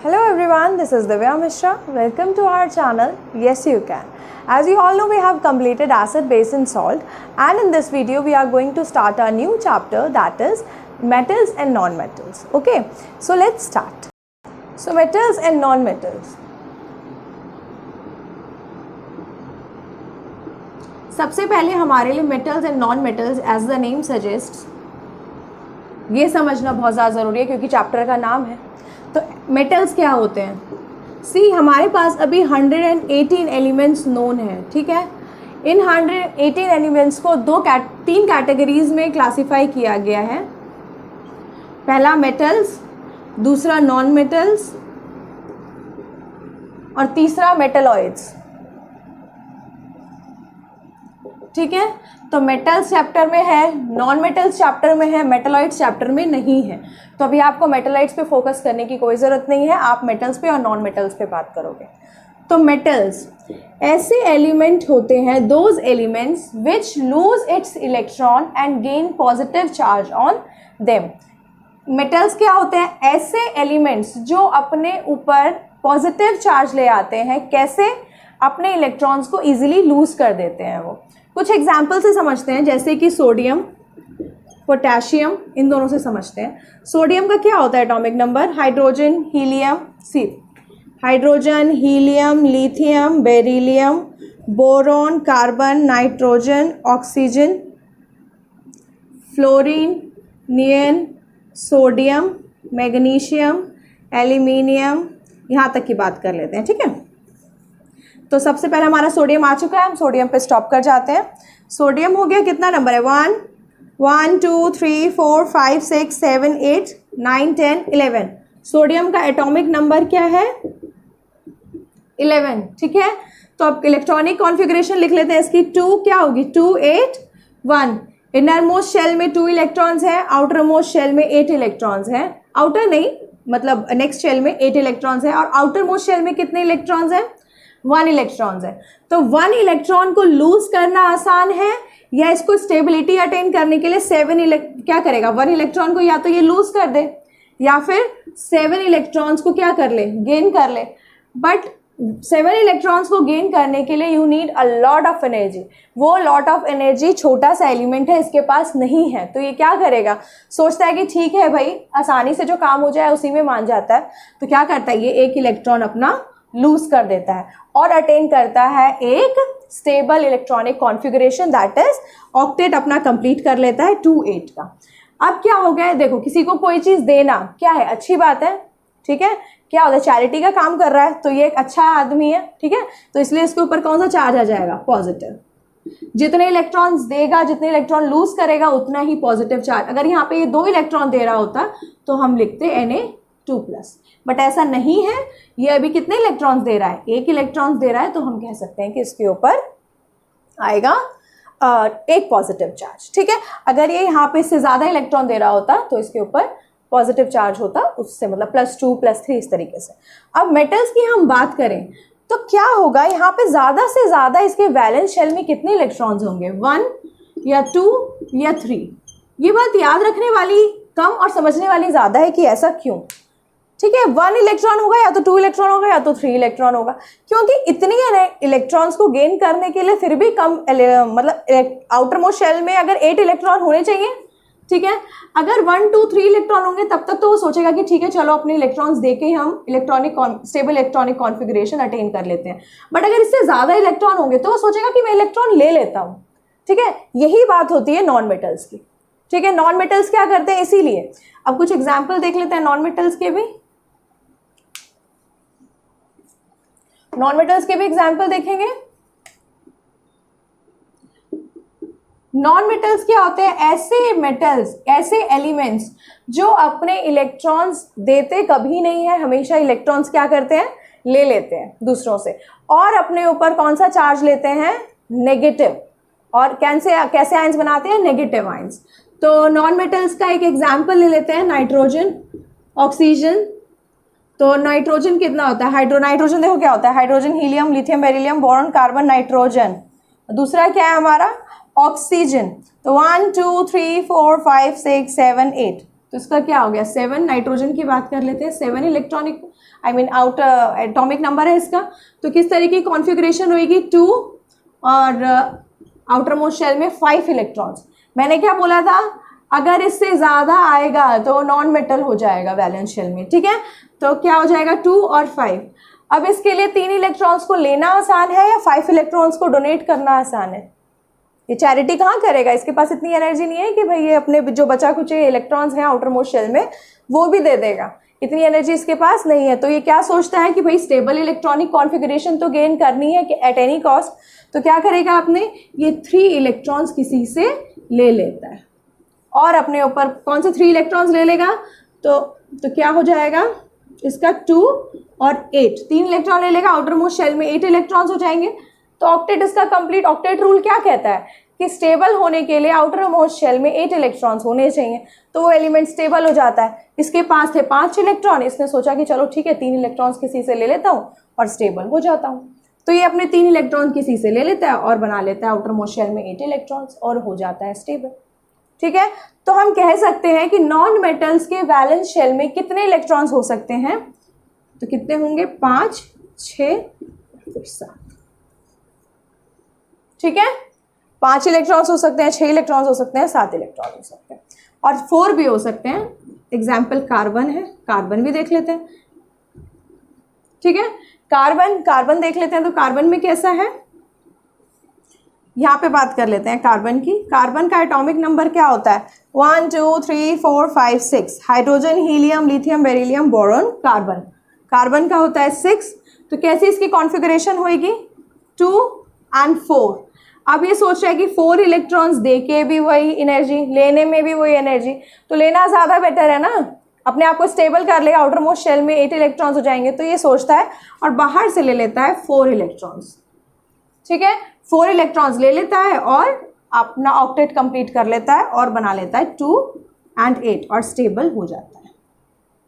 Hello everyone, this is Divya Mishra. Welcome to our channel, Yes You Can. As you all know, we have completed acid, base and salt, and in this video we are going to start our new chapter, that is metals and non-metals. Okay, so let's start. So metals and non-metals. सबसे पहले हमारे लिए metals and non-metals as the name suggests, ये समझना बहुत ज़्यादा ज़रूरी है क्योंकि चैप्टर का नाम है. तो मेटल्स क्या होते हैं? सी हमारे पास अभी 118 एलिमेंट्स नोन है, ठीक है. इन 118 एलिमेंट्स को तीन कैटेगरीज में क्लासिफाई किया गया है. पहला मेटल्स, दूसरा नॉन मेटल्स और तीसरा मेटलॉइड्स. ठीक है, तो मेटल्स चैप्टर में है, नॉन मेटल्स चैप्टर में है, मेटलॉइड्स चैप्टर में नहीं है. तो अभी आपको मेटलॉइड्स पे फोकस करने की कोई ज़रूरत नहीं है, आप मेटल्स पे और नॉन मेटल्स पे बात करोगे. तो मेटल्स ऐसे एलिमेंट होते हैं, those elements which lose its electron and gain positive charge on them. Metals क्या होते हैं? ऐसे एलिमेंट्स जो अपने ऊपर पॉजिटिव चार्ज ले आते हैं. कैसे? अपने इलेक्ट्रॉन्स को ईजिली लूज कर देते हैं. वो कुछ एग्जाम्पल से समझते हैं, जैसे कि सोडियम, पोटेशियम, इन दोनों से समझते हैं. सोडियम का क्या होता है एटॉमिक नंबर? हाइड्रोजन, हीलियम, सी hydrogen, helium, lithium, beryllium, boron, carbon, nitrogen, oxygen, fluorine, neon, sodium, magnesium, aluminium, यहाँ तक की बात कर लेते हैं. ठीक है, तो सबसे पहले हमारा सोडियम आ चुका है, हम सोडियम पे स्टॉप कर जाते हैं. सोडियम हो गया, कितना नंबर है? 1 2 3 4 5 6 7 8 9 10 11. सोडियम का एटॉमिक नंबर क्या है? 11. ठीक है, तो अब इलेक्ट्रॉनिक कॉन्फ़िगरेशन लिख लेते हैं इसकी. 2 क्या होगी? 2 8 1. इनर मोस्ट शेल में 2 इलेक्ट्रॉन्स हैं, आउटर मोस्ट शेल में 8 इलेक्ट्रॉन्स हैं. आउटर नहीं, मतलब नेक्स्ट शेल में 8 इलेक्ट्रॉन्स हैं, और आउटर मोस्ट शेल में कितने इलेक्ट्रॉन्स हैं? 1 इलेक्ट्रॉन्स है. तो 1 इलेक्ट्रॉन को लूज करना आसान है, या इसको स्टेबिलिटी अटेन करने के लिए 7 क्या करेगा? 1 इलेक्ट्रॉन को या तो ये लूज कर दे, या फिर 7 इलेक्ट्रॉन्स को क्या कर ले? गेन कर ले. बट 7 इलेक्ट्रॉन्स को गेन करने के लिए you need a lot of energy. वो लॉट ऑफ एनर्जी छोटा सा एलिमेंट है, इसके पास नहीं है. तो ये क्या करेगा? सोचता है कि ठीक है भाई, आसानी से जो काम हो जाए उसी में मान जाता है. तो क्या करता है? ये एक इलेक्ट्रॉन अपना लूज कर देता है और अटेन करता है एक stable electronic configuration, that is octet अपना कंप्लीट कर लेता है 2 8 का. अब क्या हो गया? देखो, किसी को कोई चीज़ देना क्या है? अच्छी बात है. ठीक है, क्या होता है? चैरिटी का काम कर रहा है, तो ये एक अच्छा आदमी है. ठीक है, तो इसलिए इसके ऊपर कौन सा चार्ज आ जाएगा? पॉजिटिव. जितने इलेक्ट्रॉन्स देगा, जितने इलेक्ट्रॉन लूज करेगा, उतना ही पॉजिटिव चार्ज. अगर यहाँ पे ये 2 इलेक्ट्रॉन दे रहा होता तो हम लिखते Na2+, बट ऐसा नहीं है. ये अभी कितने इलेक्ट्रॉन्स दे रहा है? 1 इलेक्ट्रॉन्स दे रहा है, तो हम कह सकते हैं कि इसके ऊपर आएगा एक पॉजिटिव चार्ज. ठीक है, अगर ये यहाँ पे इससे ज़्यादा इलेक्ट्रॉन दे रहा होता तो इसके ऊपर पॉजिटिव चार्ज होता, उससे मतलब +2 +3 इस तरीके से. अब मेटल्स की हम बात करें तो क्या होगा? यहाँ पे ज़्यादा से ज़्यादा इसके वैलेंस शेल में कितने इलेक्ट्रॉन्स होंगे? 1 या 2 या 3. ये बात याद रखने वाली कम और समझने वाली ज़्यादा है कि ऐसा क्यों. ठीक है, 1 इलेक्ट्रॉन होगा, या तो 2 इलेक्ट्रॉन होगा, या तो 3 इलेक्ट्रॉन होगा, क्योंकि इतनी इलेक्ट्रॉन्स को गेन करने के लिए फिर भी कम, मतलब आउटर मोस्ट शेल में अगर 8 इलेक्ट्रॉन होने चाहिए. ठीक है, अगर 1 2 3 इलेक्ट्रॉन होंगे तब तक तो वो सोचेगा कि ठीक है, चलो अपने इलेक्ट्रॉन्स देके हम स्टेबल इलेक्ट्रॉनिक कॉन्फ़िगरेशन अटेन कर लेते हैं. बट अगर इससे ज़्यादा इलेक्ट्रॉन होंगे तो वो सोचेगा कि मैं इलेक्ट्रॉन ले लेता हूँ. ठीक है, यही बात होती है नॉन मेटल्स की. ठीक है, नॉन मेटल्स क्या करते हैं? इसीलिए अब कुछ एग्जाम्पल देख लेते हैं नॉन मेटल्स के भी. नॉन मेटल्स के भी एग्जाम्पल देखेंगे. नॉन मेटल्स क्या होते हैं? ऐसे मेटल्स, ऐसे एलिमेंट्स जो अपने इलेक्ट्रॉन्स देते कभी नहीं है, हमेशा इलेक्ट्रॉन्स क्या करते हैं? ले लेते हैं दूसरों से, और अपने ऊपर कौन सा चार्ज लेते हैं? नेगेटिव. और कैसे आयंस बनाते हैं? Negative ions. तो नॉन मेटल्स का एक एग्जाम्पल ले लेते हैं, नाइट्रोजन, ऑक्सीजन. तो नाइट्रोजन कितना होता है? नाइट्रोजन देखो क्या होता है? Hydrogen, helium, lithium, beryllium, boron, carbon, nitrogen. दूसरा क्या है हमारा? ऑक्सीजन. तो 1 2 3 4 5 6 7 8. तो इसका क्या हो गया 7। नाइट्रोजन की बात कर लेते हैं, 7 इलेक्ट्रॉनिक आउटर एटॉमिक नंबर है इसका। तो किस तरीके की कॉन्फ़िगरेशन होएगी 2 और आउटर मोस्ट शेल में 5 इलेक्ट्रॉन्स। मैंने क्या बोला था, अगर इससे ज़्यादा आएगा तो नॉन मेटल हो जाएगा वैलेंस शेल में, ठीक है। तो क्या हो जाएगा 2 और 5। अब इसके लिए 3 इलेक्ट्रॉन्स को लेना आसान है या 5 इलेक्ट्रॉन्स को डोनेट करना आसान है? ये चैरिटी कहाँ करेगा, इसके पास इतनी एनर्जी नहीं है कि भाई ये अपने जो बचा कुचे इलेक्ट्रॉन्स हैं आउटर मोस्ट शेल में वो भी दे देगा, इतनी एनर्जी इसके पास नहीं है। तो ये क्या सोचता है कि भाई स्टेबल इलेक्ट्रॉनिक कॉन्फ़िगरेशन तो गेन करनी है कि एट एनी कॉस्ट। तो क्या करेगा आपने, ये 3 इलेक्ट्रॉन्स किसी से ले लेता है और अपने ऊपर कौन से 3 इलेक्ट्रॉन्स ले लेगा, तो क्या हो जाएगा इसका 2 और 8, 3 इलेक्ट्रॉन ले लेगा, आउटर मोस्ट शेल में 8 इलेक्ट्रॉन्स हो जाएंगे। तो ऑक्टेट इसका कंप्लीट, ऑक्टेट रूल क्या कहता है कि स्टेबल होने के लिए आउटर मोस्ट शेल में 8 इलेक्ट्रॉन्स होने चाहिए, तो वो एलिमेंट स्टेबल हो जाता है। इसके पास थे 5 इलेक्ट्रॉन, इसने सोचा कि चलो ठीक है 3 इलेक्ट्रॉन्स किसी से ले लेता हूँ और स्टेबल हो जाता हूँ। तो ये अपने 3 इलेक्ट्रॉन किसी से ले लेता है और बना लेता है आउटर मोस्ट शेल में 8 इलेक्ट्रॉन्स और हो जाता है स्टेबल, ठीक है। तो हम कह सकते हैं कि नॉन मेटल्स के वैलेंस शेल में कितने इलेक्ट्रॉन्स हो सकते हैं, तो कितने होंगे 5, 6, 7, ठीक है। 5 इलेक्ट्रॉन्स हो सकते हैं, 6 इलेक्ट्रॉन्स हो सकते हैं, 7 इलेक्ट्रॉन हो सकते हैं और 4 भी हो सकते हैं। एग्जाम्पल कार्बन है, कार्बन भी देख लेते हैं, ठीक है। कार्बन देख लेते हैं। तो कार्बन में कैसा है, यहाँ पे बात कर लेते हैं कार्बन की। कार्बन का एटॉमिक नंबर क्या होता है 1 2 3 4 5 6। Hydrogen, helium, lithium, beryllium, boron, carbon का होता है 6। तो कैसी इसकी कॉन्फ़िगरेशन होएगी 2 और 4। अब ये सोच रहा है कि 4 इलेक्ट्रॉन्स दे के भी वही एनर्जी, लेने में भी वही एनर्जी, तो लेना ज़्यादा बेटर है ना, अपने आप को स्टेबल कर लेगा, आउटर मोस्ट शेल में 8 इलेक्ट्रॉन्स हो जाएंगे। तो ये सोचता है और बाहर से ले लेता है 4 इलेक्ट्रॉन्स, ठीक है। 4 इलेक्ट्रॉन्स ले लेता है और अपना ऑक्टेट कंप्लीट कर लेता है और बना लेता है 2 और 8 और स्टेबल हो जाता है,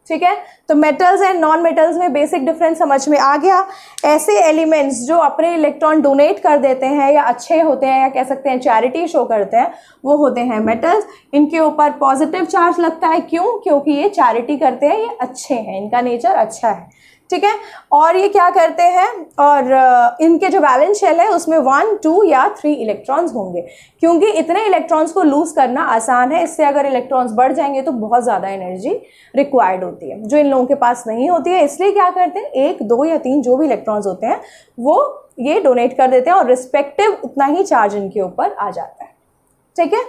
ठीक है। तो मेटल्स एंड नॉन मेटल्स में बेसिक डिफरेंस समझ में आ गया। ऐसे एलिमेंट्स जो अपने इलेक्ट्रॉन डोनेट कर देते हैं या अच्छे होते हैं या कह सकते हैं चैरिटी शो करते हैं, वो होते हैं मेटल्स। इनके ऊपर पॉजिटिव चार्ज लगता है, क्यों, क्योंकि ये चैरिटी करते हैं, ये अच्छे हैं, इनका नेचर अच्छा है, ठीक है। और ये क्या करते हैं, और इनके जो वैलेंस शेल है उसमें 1, 2 या 3 इलेक्ट्रॉन्स होंगे, क्योंकि इतने इलेक्ट्रॉन्स को लूज करना आसान है। इससे अगर इलेक्ट्रॉन्स बढ़ जाएंगे तो बहुत ज़्यादा एनर्जी रिक्वायर्ड होती है, जो इन लोगों के पास नहीं होती है। इसलिए क्या करते हैं 1, 2 या 3 जो भी इलेक्ट्रॉन्स होते हैं वो ये डोनेट कर देते हैं और रिस्पेक्टिव उतना ही चार्ज इनके ऊपर आ जाता है, ठीक है।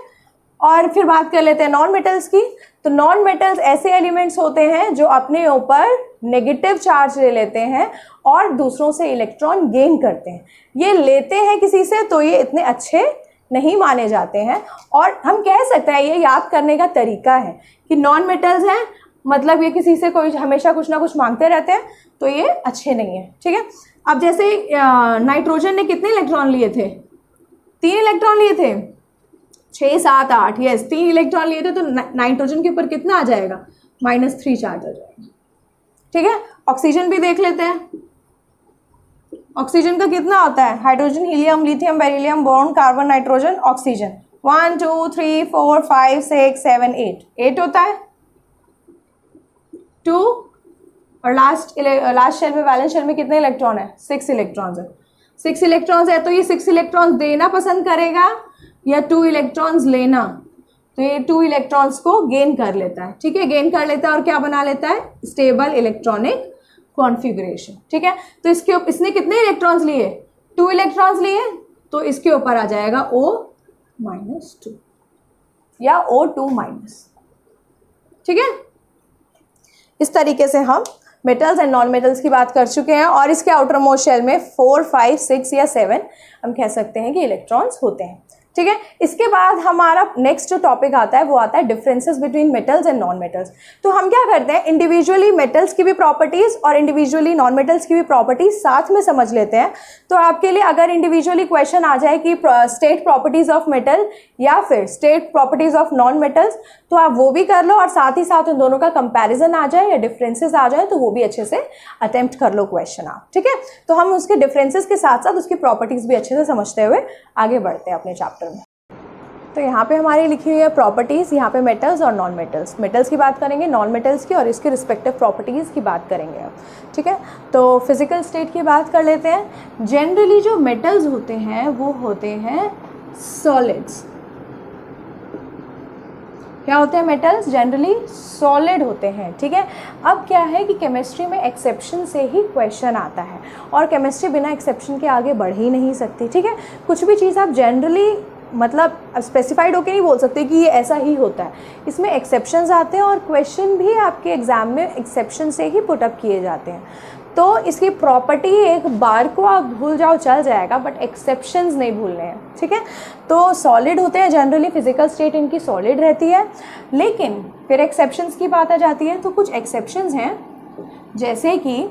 और फिर बात कर लेते हैं नॉन मेटल्स की। तो नॉन मेटल्स ऐसे एलिमेंट्स होते हैं जो अपने ऊपर नेगेटिव चार्ज ले लेते हैं और दूसरों से इलेक्ट्रॉन गेन करते हैं। ये लेते हैं किसी से तो ये इतने अच्छे नहीं माने जाते हैं, और हम कह सकते हैं ये याद करने का तरीका है कि नॉन मेटल्स हैं मतलब ये किसी से कोई हमेशा कुछ ना कुछ मांगते रहते हैं, तो ये अच्छे नहीं हैं, ठीक है। अब जैसे नाइट्रोजन ने कितने इलेक्ट्रॉन लिए थे, 3 इलेक्ट्रॉन लिए थे, 6, 7, 8, यस 3 इलेक्ट्रॉन लिए थे। तो नाइट्रोजन के ऊपर कितना आ जाएगा -3 चार्ज आ जाएगा, ठीक है। ऑक्सीजन भी देख लेते हैं। ऑक्सीजन का कितना होता है, hydrogen, helium, lithium, beryllium, boron, carbon, nitrogen, oxygen 1 2 3 4 5 6 7 8 होता है 2। और लास्ट शेल में वैलेंस शेल में कितने इलेक्ट्रॉन है 6 इलेक्ट्रॉन्स है। 6 इलेक्ट्रॉन्स है तो ये 6 इलेक्ट्रॉन्स देना पसंद करेगा या 2 इलेक्ट्रॉन्स लेना, तो ये 2 इलेक्ट्रॉन्स को गेन कर लेता है, ठीक है। गेन कर लेता है और क्या बना लेता है स्टेबल इलेक्ट्रॉनिक कॉन्फ़िगरेशन, ठीक है। तो इसने कितने इलेक्ट्रॉन्स लिए 2 इलेक्ट्रॉन्स लिए, तो इसके ऊपर आ जाएगा O-2 या O2-, ठीक है। इस तरीके से हम मेटल्स एंड नॉन मेटल्स की बात कर चुके हैं और इसके आउटर मोस्ट शेल में 4, 5, 6 या 7 हम कह सकते हैं कि इलेक्ट्रॉन्स होते हैं, ठीक है। इसके बाद हमारा नेक्स्ट जो टॉपिक आता है वो आता है differences between metals and non metals. तो हम क्या करते हैं इंडिविजुअली मेटल्स की भी प्रॉपर्टीज़ और इंडिविजुअली नॉन मेटल्स की भी प्रॉपर्टीज साथ में समझ लेते हैं। तो आपके लिए अगर इंडिविजुअली क्वेश्चन आ जाए कि स्टेट प्रॉपर्टीज़ ऑफ मेटल या फिर state properties of non metals, तो आप वो भी कर लो और साथ ही साथ उन दोनों का कंपैरिजन आ जाए या डिफरेंसेस आ जाए तो वो भी अच्छे से अटेम्प्ट कर लो क्वेश्चन आप, ठीक है। तो हम उसके डिफरेंसेस के साथ साथ उसकी प्रॉपर्टीज़ भी अच्छे से समझते हुए आगे बढ़ते हैं अपने चैप्टर में। तो यहाँ पे हमारी लिखी हुई है प्रॉपर्टीज़, यहाँ पे मेटल्स और नॉन मेटल्स। मेटल्स की बात करेंगे, नॉन मेटल्स की और इसके रिस्पेक्टिव प्रॉपर्टीज़ की बात करेंगे अब, ठीक है। तो फिजिकल स्टेट की बात कर लेते हैं। जनरली जो मेटल्स होते हैं वो होते हैं सॉलिड्स। क्या होते हैं मेटल्स? जनरली सॉलिड होते हैं, ठीक है। अब क्या है कि केमिस्ट्री में एक्सेप्शन से ही क्वेश्चन आता है और केमिस्ट्री बिना एक्सेप्शन के आगे बढ़ ही नहीं सकती, ठीक है। कुछ भी चीज़ आप जनरली मतलब स्पेसिफाइड होकर नहीं बोल सकते कि ये ऐसा ही होता है, इसमें एक्सेप्शंस आते हैं और क्वेश्चन भी आपके एग्ज़ाम में एक्सेप्शन से ही पुटअप किए जाते हैं। तो इसकी प्रॉपर्टी एक बार को आप भूल जाओ चल जाएगा, बट एक्सेप्शंस नहीं भूलने हैं, ठीक है। तो सॉलिड होते हैं जनरली, फिजिकल स्टेट इनकी सॉलिड रहती है, लेकिन फिर एक्सेप्शंस की बात आ जाती है। तो कुछ एक्सेप्शंस हैं जैसे कि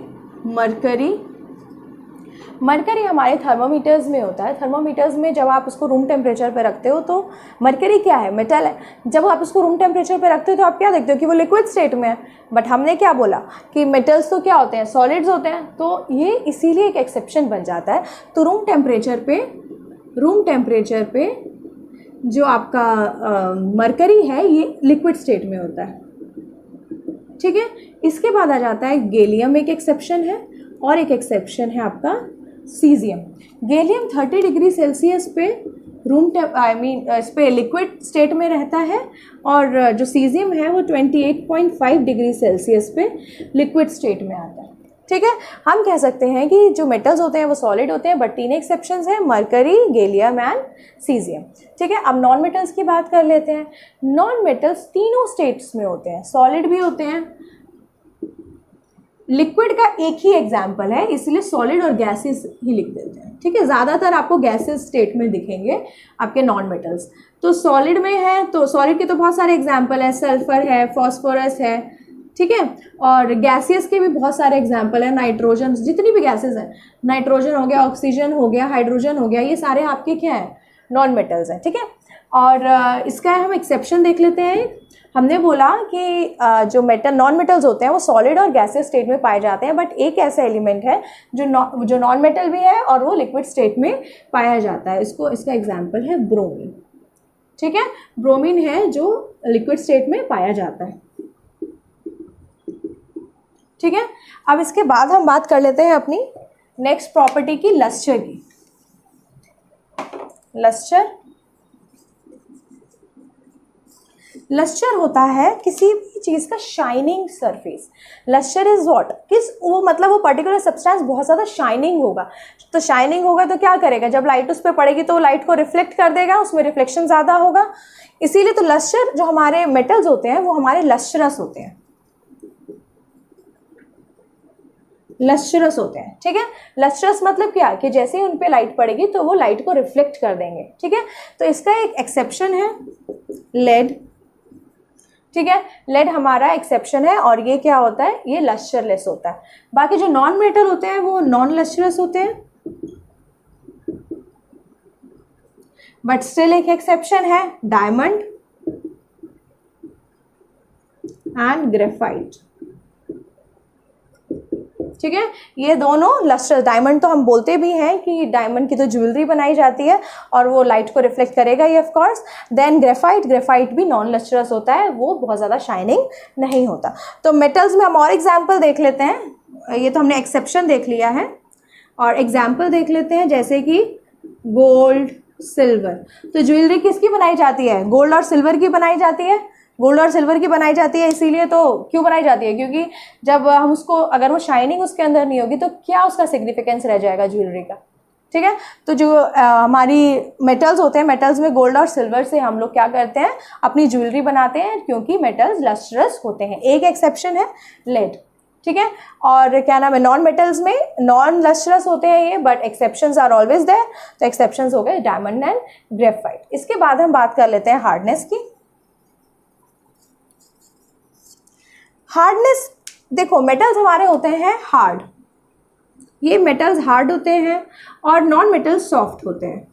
मरकरी हमारे थर्मोमीटर्स में होता है। थर्मोमीटर्स में जब आप उसको रूम टेम्परेचर पे रखते हो तो मरकरी क्या है? मेटल है। जब आप उसको रूम टेम्परेचर पे रखते हो तो आप क्या देखते हो कि वो लिक्विड स्टेट में है, बट हमने क्या बोला कि मेटल्स तो क्या होते हैं? सॉलिड्स होते हैं। तो ये इसीलिए एक एक्सेप्शन बन जाता है। तो रूम टेम्परेचर पे जो आपका मरकरी है ये लिक्विड स्टेट में होता है, ठीक है। इसके बाद आ जाता है गैलियम, एक एक्सेप्शन है, और एक एक्सेप्शन है आपका सीजियम। गैलियम 30 डिग्री सेल्सियस पे इस पे लिक्विड स्टेट में रहता है, और जो सीजियम है वो 28.5 डिग्री सेल्सियस पे लिक्विड स्टेट में आता है, ठीक है। हम कह सकते हैं कि जो मेटल्स होते हैं वो सॉलिड होते हैं, बट 3 एक्सेप्शंस हैं, मरकरी, गैलियम एंड सीजियम, ठीक है। अब नॉन मेटल्स की बात कर लेते हैं। नॉन मेटल्स तीनों स्टेट्स में होते हैं, सॉलिड भी होते हैं, लिक्विड का एक ही एग्जाम्पल है इसलिए सॉलिड और गैसेस ही लिख देते हैं, ठीक है। ज़्यादातर आपको गैसेस स्टेट में दिखेंगे आपके नॉन मेटल्स। तो सॉलिड में है तो सॉलिड के तो बहुत सारे एग्जाम्पल हैं, सल्फर है, फॉस्फोरस है, ठीक है। और गैसियस के भी बहुत सारे एग्जाम्पल हैं, नाइट्रोजन, जितनी भी गैसेस हैं, नाइट्रोजन हो गया, ऑक्सीजन हो गया, हाइड्रोजन हो गया, ये सारे आपके क्या हैं? नॉन मेटल्स हैं, ठीक है। और इसका हम एक्सेप्शन देख लेते हैं। हमने बोला कि जो नॉन मेटल्स होते हैं वो सॉलिड और गैसियस स्टेट में पाए जाते हैं, बट एक ऐसा एलिमेंट है जो नॉन मेटल भी है और वो लिक्विड स्टेट में पाया जाता है। इसका एग्जाम्पल है ब्रोमीन, ठीक है। ब्रोमीन है जो लिक्विड स्टेट में पाया जाता है, ठीक है। अब इसके बाद हम बात कर लेते हैं अपनी नेक्स्ट प्रॉपर्टी की, लस्टर की। लस्टर होता है किसी भी चीज़ का shining surface. Lustre is what? वो मतलब वो पर्टिकुलर सब्सटेंस बहुत ज़्यादा शाइनिंग होगा। तो शाइनिंग होगा तो क्या करेगा? जब लाइट उस पर पड़ेगी तो लाइट को रिफ्लेक्ट कर देगा, उसमें रिफ्लेक्शन ज़्यादा होगा। इसीलिए तो लस्टर, जो हमारे मेटल्स होते हैं वो हमारे लस्ट्रस होते हैं, ठीक है। लस्ट्रस मतलब क्या? कि जैसे ही उन पे लाइट पड़ेगी तो वो लाइट को रिफ्लेक्ट कर देंगे, ठीक है। तो इसका एक एक्सेप्शन है लेड, ठीक है। लेड हमारा एक्सेप्शन है और ये क्या होता है? ये लस्टरलेस होता है। बाकी जो नॉन मेटल होते हैं वो नॉन लस्टरस होते हैं, बट स्टिल एक एक्सेप्शन है, डायमंड एंड ग्रेफाइट, ठीक है। ये दोनों लस्टर, डायमंड तो हम बोलते भी हैं कि डायमंड की तो ज्वेलरी बनाई जाती है और वो लाइट को रिफ्लेक्ट करेगा ही ऑफ कोर्स। देन ग्रेफाइट भी नॉन लस्टरस होता है, वो बहुत ज़्यादा शाइनिंग नहीं होता। तो मेटल्स में हम और एग्जाम्पल देख लेते हैं। ये तो हमने एक्सेप्शन देख लिया है, और एग्जाम्पल देख लेते हैं जैसे कि गोल्ड, सिल्वर। तो ज्वेलरी किसकी बनाई जाती है? गोल्ड और सिल्वर की बनाई जाती है। गोल्ड और सिल्वर की बनाई जाती है, इसीलिए तो क्यों बनाई जाती है? क्योंकि जब हम उसको, अगर वो शाइनिंग उसके अंदर नहीं होगी तो क्या उसका सिग्निफिकेंस रह जाएगा ज्वेलरी का, ठीक है। तो जो हमारी मेटल्स होते हैं, मेटल्स में गोल्ड और सिल्वर से हम लोग क्या करते हैं? अपनी ज्वेलरी बनाते हैं, क्योंकि मेटल्स लस्ट्रस होते हैं। एक एक्सेप्शन है लेड, ठीक है। और क्या नाम है? नॉन मेटल्स में नॉन लस्ट्रस होते हैं ये, but exceptions are always there. तो एक्सेप्शंस हो गए डायमंड एंड ग्रेफाइट। इसके बाद हम बात कर लेते हैं हार्डनेस की। हार्डनेस, देखो मेटल्स हमारे होते हैं हार्ड, ये मेटल्स हार्ड होते हैं, और नॉन मेटल्स सॉफ्ट होते हैं,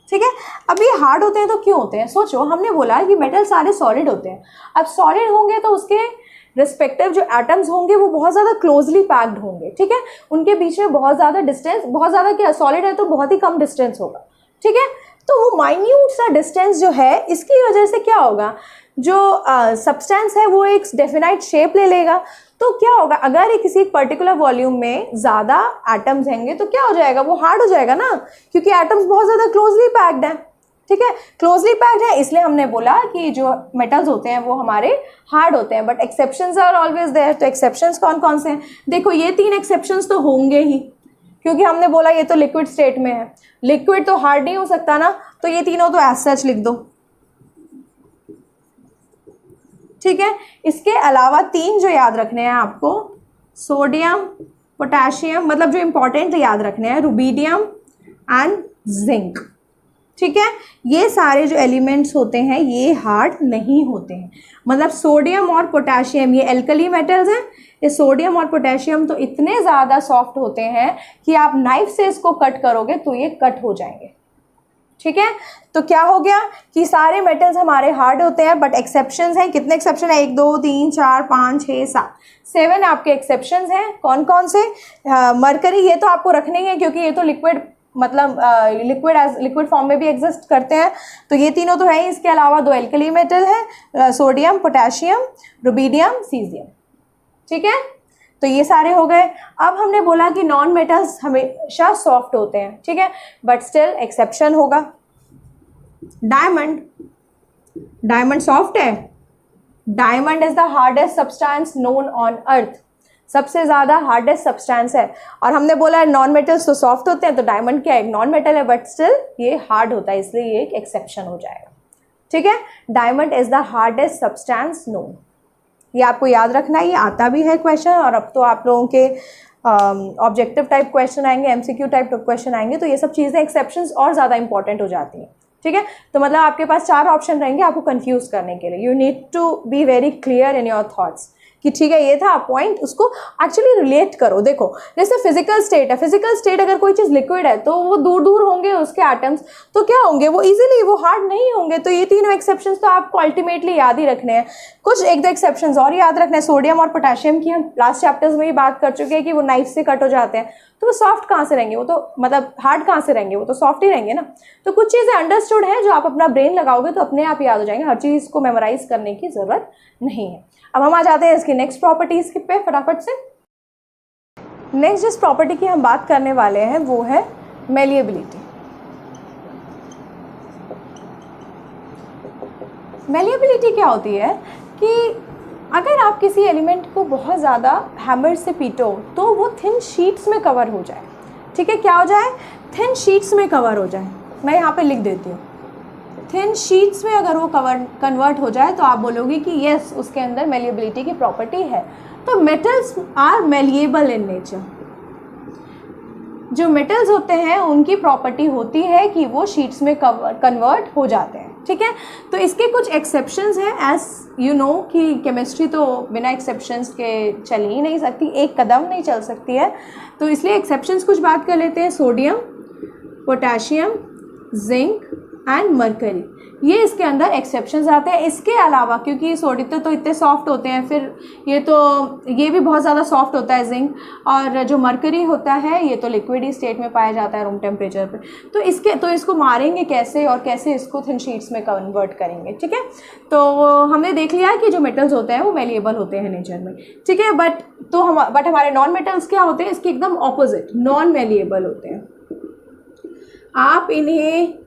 ठीक है। अब ये हार्ड होते हैं तो क्यों होते हैं? सोचो, हमने बोला कि मेटल सारे सॉलिड होते हैं। अब सॉलिड होंगे तो उसके रिस्पेक्टिव जो एटम्स होंगे वो बहुत ज़्यादा क्लोजली पैक्ड होंगे, ठीक है। उनके बीच में बहुत ज़्यादा डिस्टेंस, बहुत ज़्यादा क्या, सॉलिड है तो बहुत ही कम डिस्टेंस होगा, ठीक है। तो वो माइन्यूट सा डिस्टेंस जो है, इसकी वजह से क्या होगा, जो सब्सटेंस है वो एक डेफिनाइट शेप ले लेगा। तो क्या होगा, अगर किसी पर्टिकुलर वॉल्यूम में ज़्यादा एटम्स होंगे तो क्या हो जाएगा, वो हार्ड हो जाएगा ना, क्योंकि एटम्स बहुत ज़्यादा क्लोजली पैक्ड हैं। ठीक है, क्लोजली पैक्ड है, इसलिए हमने बोला कि जो मेटल्स होते हैं वो हमारे हार्ड होते हैं। But exceptions are always there. तो एक्सेप्शंस कौन कौन से हैं, देखो ये 3 एक्सेप्शंस तो होंगे ही, क्योंकि हमने बोला ये तो लिक्विड स्टेट में है, लिक्विड तो हार्ड नहीं हो सकता ना, तो ये तीनों तो एज सच लिख दो। ठीक है, इसके अलावा 3 जो याद रखने हैं आपको, सोडियम, पोटेशियम, मतलब जो इंपॉर्टेंट याद रखने हैं, रुबीडियम एंड जिंक। ठीक है, ये सारे जो एलिमेंट्स होते हैं ये हार्ड नहीं होते हैं। मतलब सोडियम और पोटेशियम ये एल्कली मेटल्स हैं, ये सोडियम और पोटेशियम तो इतने ज़्यादा सॉफ्ट होते हैं कि आप नाइफ से इसको कट करोगे तो ये कट हो जाएंगे। ठीक है, तो क्या हो गया कि सारे मेटल्स हमारे हार्ड होते हैं, बट एक्सेप्शंस हैं। कितने एक्सेप्शन है, 1 2 3 4 5 6 7 आपके एक्सेप्शंस हैं। कौन कौन से, मरकरी ये तो आपको रखने ही है, क्योंकि ये तो लिक्विड, मतलब लिक्विड फॉर्म में भी एग्जिस्ट करते हैं, तो ये तीनों तो है ही। इसके अलावा 2 एल्कली मेटल है, सोडियम, पोटेशियम, रुबीडियम, सीजियम। ठीक है, तो ये सारे हो गए। अब हमने बोला कि नॉन मेटल्स हमेशा सॉफ्ट होते हैं, ठीक है, बट स्टिल एक्सेप्शन होगा। डायमंड, डायमंड सॉफ्ट है, diamond is the hardest substance known on earth, सबसे ज़्यादा हार्डेस्ट सब्सटेंस है। और हमने बोला नॉन मेटल्स तो सॉफ्ट होते हैं, तो डायमंड क्या है, एक नॉन मेटल है, बट स्टिल ये हार्ड होता है, इसलिए ये एक एक्सेप्शन हो जाएगा। ठीक है, diamond is the hardest substance known, ये आपको याद रखना है, ये आता भी है क्वेश्चन। और अब तो आप लोगों के ऑब्जेक्टिव टाइप क्वेश्चन आएंगे, एमसीक्यू टाइप क्वेश्चन आएंगे, तो ये सब चीज़ें एक्सेप्शंस और ज़्यादा इंपॉर्टेंट हो जाती हैं। ठीक है, तो मतलब आपके पास 4 ऑप्शन रहेंगे आपको कंफ्यूज करने के लिए। You need to be very clear in your thoughts कि ठीक है ये था पॉइंट, उसको एक्चुअली रिलेट करो। देखो जैसे फिजिकल स्टेट है, फिजिकल स्टेट अगर कोई चीज़ लिक्विड है तो वो दूर दूर होंगे उसके एटम्स, तो क्या होंगे, वो इजीली वो हार्ड नहीं होंगे। तो ये तीनों एक्सेप्शंस तो आपको अल्टीमेटली याद ही रखने हैं। कुछ 1-2 एक्सेप्शंस और याद रखने हैं। सोडियम और पोटेशियम की हम लास्ट चैप्टर्स में ही बात कर चुके हैं कि वो नाइफ से कट हो जाते हैं, तो वो सॉफ्ट कहाँ से रहेंगे, वो तो मतलब हार्ड कहाँ से रहेंगे, वो तो सॉफ्ट ही रहेंगे ना। तो कुछ चीज़ें अंडरस्टूड हैं जो आप अपना ब्रेन लगाओगे तो अपने आप याद हो जाएंगे, हर चीज़ को मेमोराइज करने की ज़रूरत नहीं है। अब हम आ जाते हैं इसकी नेक्स्ट प्रॉपर्टीज पे फटाफट से। नेक्स्ट जिस प्रॉपर्टी की हम बात करने वाले हैं वो है मेलिएबिलिटी। मेलिएबिलिटी क्या होती है कि अगर आप किसी एलिमेंट को बहुत ज़्यादा हैमर से पीटो तो वो थिन शीट्स में कवर हो जाए। ठीक है, क्या हो जाए, थिन शीट्स में कवर हो जाए। मैं यहाँ पे लिख देती हूँ, थिन शीट्स में अगर वो कन्वर्ट हो जाए तो आप बोलोगे कि यस उसके अंदर मेलिएबिलिटी की प्रॉपर्टी है। तो metals are malleable in nature, जो मेटल्स होते हैं उनकी प्रॉपर्टी होती है कि वो शीट्स में कन्वर्ट हो जाते हैं। ठीक है, तो इसके कुछ एक्सेप्शंस हैं, एज यू नो कि केमिस्ट्री तो बिना एक्सेप्शंस के चल ही नहीं सकती, एक कदम नहीं चल सकती है। तो इसलिए एक्सेप्शंस कुछ बात कर लेते हैं। Sodium, potassium, zinc and mercury, ये इसके अंदर एक्सेप्शंस आते हैं। इसके अलावा क्योंकि सोडियम तो इतने सॉफ्ट होते हैं, फिर ये भी बहुत ज़्यादा सॉफ्ट होता है जिंक, और जो मरकरी होता है ये तो लिक्विड ही स्टेट में पाया जाता है रूम टेम्परेचर पे। तो इसको मारेंगे कैसे और कैसे इसको थिन शीट्स में कन्वर्ट करेंगे। ठीक है, तो हमने देख लिया कि जो मेटल्स होते हैं वो मेलिएबल होते हैं नेचर में। ठीक है, बट हमारे नॉन मेटल्स क्या होते हैं, इसके एकदम ऑपोजिट, नॉन मेलिएबल होते हैं। आप इन्हें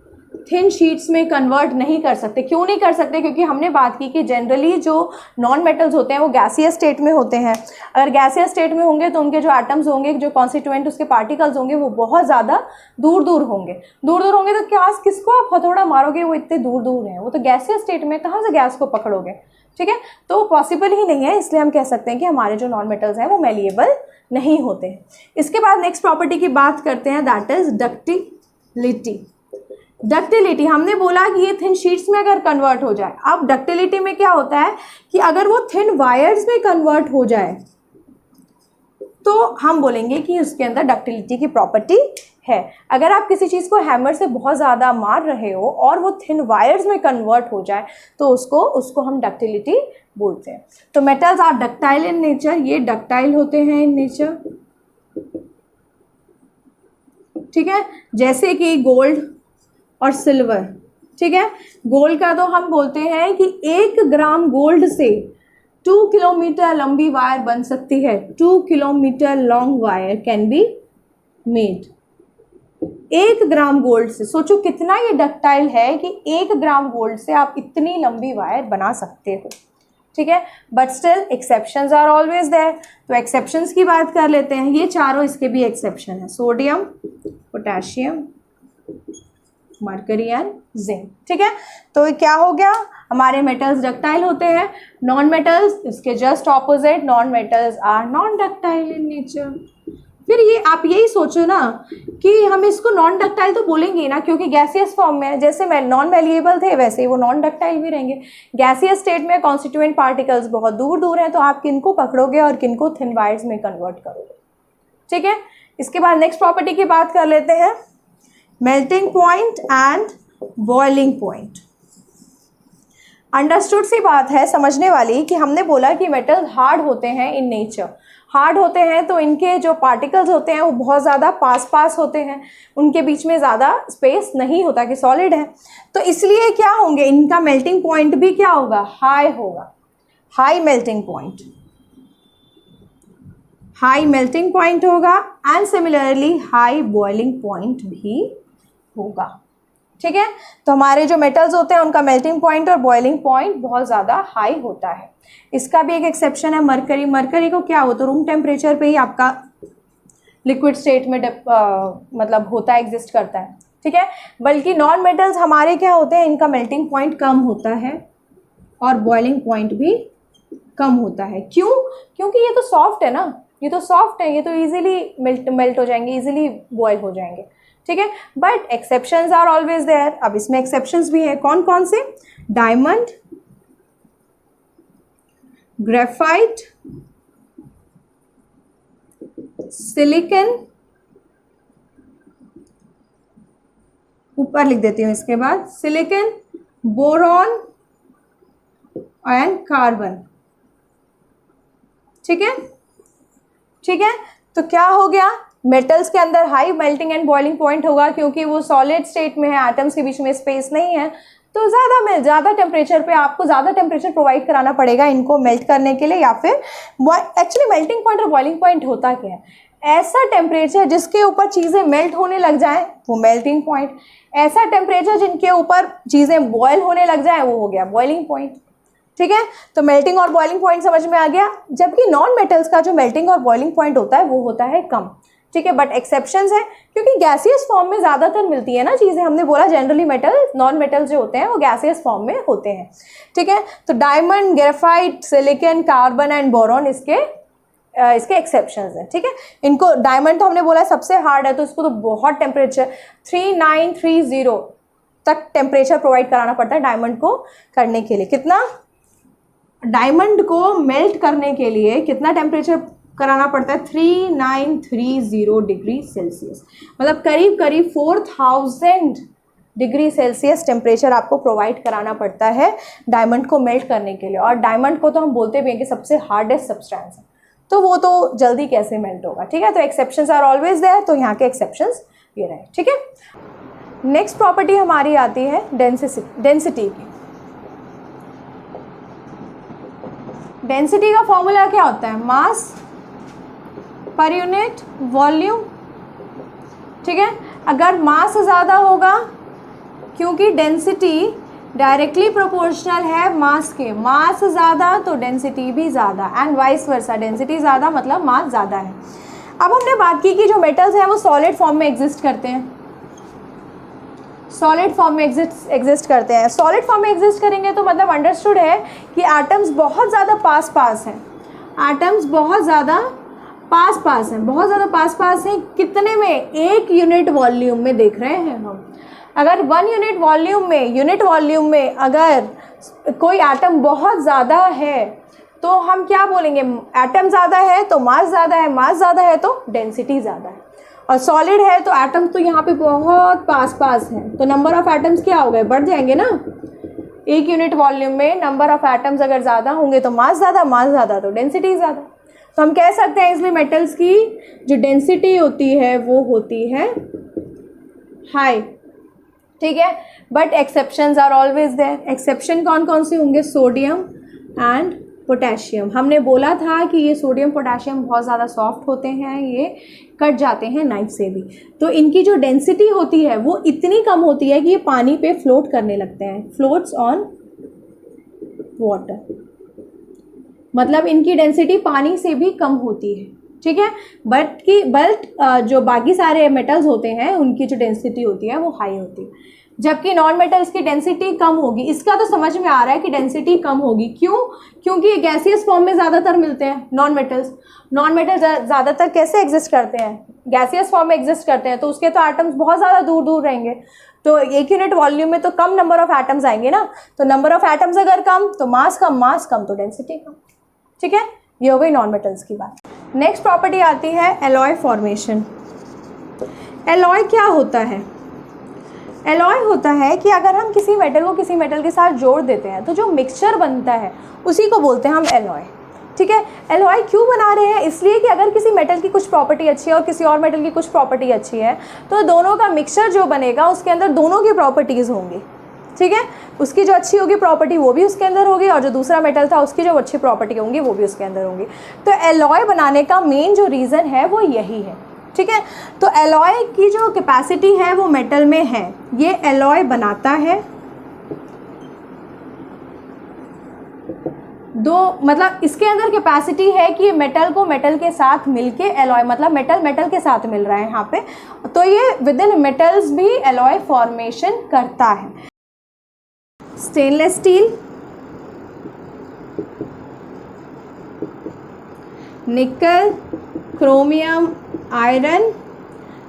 थिन शीट्स में कन्वर्ट नहीं कर सकते। क्यों नहीं कर सकते, क्योंकि हमने बात की कि जनरली जो नॉन मेटल्स होते हैं वो गैसियस स्टेट में होते हैं। अगर गैसियस स्टेट में होंगे तो उनके जो एटम्स होंगे, जो कॉन्स्टिट्यूएंट उसके पार्टिकल्स होंगे, वो बहुत ज़्यादा दूर दूर होंगे। तो किसको आप हथौड़ा मारोगे, वो इतने दूर दूर हैं, वो तो गैसियस स्टेट में, कहाँ से गैस को पकड़ोगे। ठीक है, तो पॉसिबल ही नहीं है, इसलिए हम कह सकते हैं कि हमारे जो नॉन मेटल्स हैं वो मेलिएबल नहीं होते हैं। इसके बाद नेक्स्ट प्रॉपर्टी की बात करते हैं, दैट इज डक्टिलिटी। डक्टिलिटी, हमने बोला कि ये थिन शीट्स में अगर कन्वर्ट हो जाए। अब डक्टिलिटी में क्या होता है कि अगर वो थिन वायर्स में कन्वर्ट हो जाए तो हम बोलेंगे कि उसके अंदर डक्टिलिटी की प्रॉपर्टी है। अगर आप किसी चीज़ को हैमर से बहुत ज़्यादा मार रहे हो और वो थिन वायर्स में कन्वर्ट हो जाए तो उसको हम डक्टिलिटी बोलते हैं। तो metals are ductile in nature, ये डक्टाइल होते हैं इन नेचर। ठीक है, जैसे कि गोल्ड और सिल्वर, ठीक है। गोल्ड का तो हम बोलते हैं कि 1 ग्राम गोल्ड से 2 किलोमीटर लंबी वायर बन सकती है। 2 kilometre long wire can be made 1 gram gold से। सोचो कितना ये डक्टाइल है कि 1 ग्राम गोल्ड से आप इतनी लंबी वायर बना सकते हो, ठीक है। But still exceptions are always there. तो एक्सेप्शंस की बात कर लेते हैं। ये चारों इसके भी एक्सेप्शन है, sodium, potassium, mercury and zinc, ठीक है। तो क्या हो गया, हमारे मेटल्स डक्टाइल होते हैं। नॉन मेटल्स इसके just opposite, non metals are non ductile in nature. फिर ये आप यही सोचो ना कि हम इसको नॉन डक्टाइल तो बोलेंगे ना, क्योंकि गैसियस फॉर्म में है। जैसे मैं नॉन मैलिएबल थे वैसे ही वो नॉन डक्टाइल भी रहेंगे। गैसियस स्टेट में कॉन्स्टिट्यूएंट पार्टिकल्स बहुत दूर दूर हैं, तो आप किनको पकड़ोगे और किनको थिन वायर्स में कन्वर्ट करोगे, ठीक है। इसके बाद नेक्स्ट प्रॉपर्टी की बात कर लेते हैं, melting point and boiling point. Understood सी बात है समझने वाली कि हमने बोला कि मेटल हार्ड होते हैं इन नेचर। हार्ड होते हैं तो इनके जो पार्टिकल्स होते हैं वो बहुत ज़्यादा पास होते हैं, उनके बीच में ज़्यादा स्पेस नहीं होता कि सॉलिड है। तो इसलिए क्या होंगे, इनका मेल्टिंग पॉइंट भी क्या होगा, हाई होगा, high melting point, high melting point होगा and similarly high boiling point भी होगा, ठीक है। तो हमारे जो मेटल्स होते हैं उनका मेल्टिंग पॉइंट और बॉइलिंग पॉइंट बहुत ज़्यादा हाई होता है। इसका भी एक एक्सेप्शन है मरकरी। मरकरी को क्या होता है, रूम टेम्परेचर पे ही आपका लिक्विड स्टेट में मतलब होता है, एग्जिस्ट करता है, ठीक है। बल्कि नॉन मेटल्स हमारे क्या होते हैं, इनका मेल्टिंग पॉइंट कम होता है और बॉइलिंग पॉइंट भी कम होता है। क्यों, क्योंकि ये तो सॉफ्ट है ना, ये तो सॉफ्ट है, ये तो ईजिली मेल्ट हो जाएंगे, ईजिली बॉयल हो जाएंगे, ठीक है। But exceptions are always there. अब इसमें एक्सेप्शंस भी है, कौन कौन से, डायमंड, ग्रेफाइट, सिलिकॉन, ऊपर लिख देती हूं इसके बाद, सिलिकॉन, बोरॉन एंड कार्बन, ठीक है, ठीक है। तो क्या हो गया, मेटल्स के अंदर high melting and boiling point होगा क्योंकि वो सॉलिड स्टेट में है, एटम्स के बीच में स्पेस नहीं है, तो ज़्यादा टेम्परेचर पे आपको ज़्यादा टेम्परेचर प्रोवाइड कराना पड़ेगा इनको मेल्ट करने के लिए। या फिर एक्चुअली मेल्टिंग पॉइंट और बॉइलिंग पॉइंट होता क्या है, ऐसा टेम्परेचर जिसके ऊपर चीज़ें मेल्ट होने लग जाएं वो मेल्टिंग पॉइंट, ऐसा टेम्परेचर जिनके ऊपर चीज़ें बॉयल होने लग जाएं वो हो गया बॉइलिंग पॉइंट, ठीक है। तो मेल्टिंग और बॉइलिंग पॉइंट समझ में आ गया। जबकि नॉन मेटल्स का जो मेल्टिंग और बॉइलिंग पॉइंट होता है वो होता है कम, ठीक है। बट एक्सेप्शंस है क्योंकि गैसियस फॉर्म में ज़्यादातर मिलती है ना चीज़ें। हमने बोला जनरली मेटल, नॉन मेटल्स जो होते हैं वो गैसियस फॉर्म में होते हैं, ठीक है। तो diamond, graphite, silicon, carbon and boron इसके एक्सेप्शंस हैं, ठीक है। इनको डायमंड तो हमने बोला सबसे हार्ड है, तो इसको तो बहुत टेम्परेचर 3930 तक टेम्परेचर प्रोवाइड कराना पड़ता है डायमंड को करने के लिए। कितना, डायमंड को मेल्ट करने के लिए कितना टेम्परेचर कराना पड़ता है, 3930 डिग्री सेल्सियस, मतलब करीब करीब 4000 डिग्री सेल्सियस टेम्परेचर आपको प्रोवाइड कराना पड़ता है डायमंड को मेल्ट करने के लिए। और डायमंड को तो हम बोलते भी हैं कि सबसे हार्डेस्ट सब्सटेंस है, तो वो तो जल्दी कैसे मेल्ट होगा, ठीक है। तो एक्सेप्शंस आर ऑलवेज देयर, तो यहाँ के एक्सेप्शंस ये रहे, ठीक है। नेक्स्ट प्रॉपर्टी हमारी आती है डेंसिटी की। डेंसिटी का फॉर्मूला क्या होता है, मास पर यूनिट वॉल्यूम, ठीक है। अगर मास ज़्यादा होगा, क्योंकि डेंसिटी डायरेक्टली प्रोपोर्शनल है मास के, मास ज़्यादा तो डेंसिटी भी ज़्यादा, एंड वाइस वर्सा, डेंसिटी ज़्यादा मतलब मास ज़्यादा है। अब हमने बात की कि जो मेटल्स हैं वो सॉलिड फॉर्म में एग्जिस्ट करते हैं, सॉलिड फॉर्म में एग्जिस्ट करते हैं। सॉलिड फॉर्म में एग्जिस्ट करेंगे तो मतलब अंडरस्टूड है कि एटम्स बहुत ज़्यादा पास हैं, एटम्स बहुत ज़्यादा पास हैं, बहुत ज़्यादा पास हैं। कितने में, 1 यूनिट वॉल्यूम में देख रहे हैं हम। अगर 1 यूनिट वॉल्यूम में अगर कोई एटम बहुत ज़्यादा है तो हम क्या बोलेंगे, एटम ज़्यादा है तो मास ज़्यादा है, मास ज़्यादा है तो डेंसिटी ज़्यादा है। और सॉलिड है तो एटम्स तो यहाँ पे बहुत पास हैं, तो नंबर ऑफ एटम्स क्या हो गए, बढ़ जाएंगे ना। 1 यूनिट वॉल्यूम में नंबर ऑफ एटम्स अगर ज़्यादा होंगे तो मास ज़्यादा तो डेंसिटी ज़्यादा। तो हम कह सकते हैं इसलिए मेटल्स की जो डेंसिटी होती है वो होती है हाई, ठीक है, but exceptions are always there. Exception कौन कौन से होंगे? Sodium and potassium. हमने बोला था कि ये सोडियम पोटेशियम बहुत ज़्यादा सॉफ्ट होते हैं, ये कट जाते हैं नाइफ से भी, तो इनकी जो डेंसिटी होती है वो इतनी कम होती है कि ये पानी पे फ्लोट करने लगते हैं, फ्लोट्स ऑन वाटर, मतलब इनकी डेंसिटी पानी से भी कम होती है, ठीक है। बट जो बाकी सारे मेटल्स होते हैं उनकी जो डेंसिटी होती है वो हाई होती है, जबकि नॉन मेटल्स की डेंसिटी कम होगी। इसका तो समझ में आ रहा है कि डेंसिटी कम होगी, क्यों? क्योंकि ये गैसियस फॉर्म में ज़्यादातर मिलते हैं नॉन मेटल्स। नॉन मेटल्स ज़्यादातर कैसे एग्जिस्ट करते हैं? गैसियस फॉर्म में एग्जिस्ट करते हैं, तो उसके तो एटम्स बहुत ज़्यादा दूर दूर रहेंगे, तो 1 यूनिट वॉल्यूम में तो कम नंबर ऑफ एटम्स आएंगे ना, तो नंबर ऑफ एटम्स अगर कम तो मास कम तो डेंसिटी कम, ठीक है। ये हो गई नॉन मेटल्स की बात। नेक्स्ट प्रॉपर्टी आती है एलॉय फॉर्मेशन। एलॉय क्या होता है? एलॉय होता है कि अगर हम किसी मेटल को किसी मेटल के साथ जोड़ देते हैं तो जो मिक्सचर बनता है उसी को बोलते हैं हम एलॉय, ठीक है। एलॉय क्यों बना रहे हैं? इसलिए कि अगर किसी मेटल की कुछ प्रॉपर्टी अच्छी है और किसी और मेटल की कुछ प्रॉपर्टी अच्छी है तो दोनों का मिक्सचर जो बनेगा उसके अंदर दोनों की प्रॉपर्टीज़ होंगी, ठीक है। उसकी जो अच्छी होगी प्रॉपर्टी वो भी उसके अंदर होगी, और जो दूसरा मेटल था उसकी जो अच्छी प्रॉपर्टी होंगी वो भी उसके अंदर होंगी। तो एलॉय बनाने का मेन जो रीज़न है वो यही है, ठीक है। तो एलॉय की जो कैपेसिटी है वो मेटल में है, ये एलॉय बनाता है मतलब इसके अंदर कैपेसिटी है कि ये मेटल को मेटल के साथ मिलके एलॉय, मतलब मेटल मेटल के साथ मिल रहा है यहाँ पे, तो ये विद इन मेटल्स भी एलॉय फॉर्मेशन करता है। Stainless steel, nickel, chromium, iron,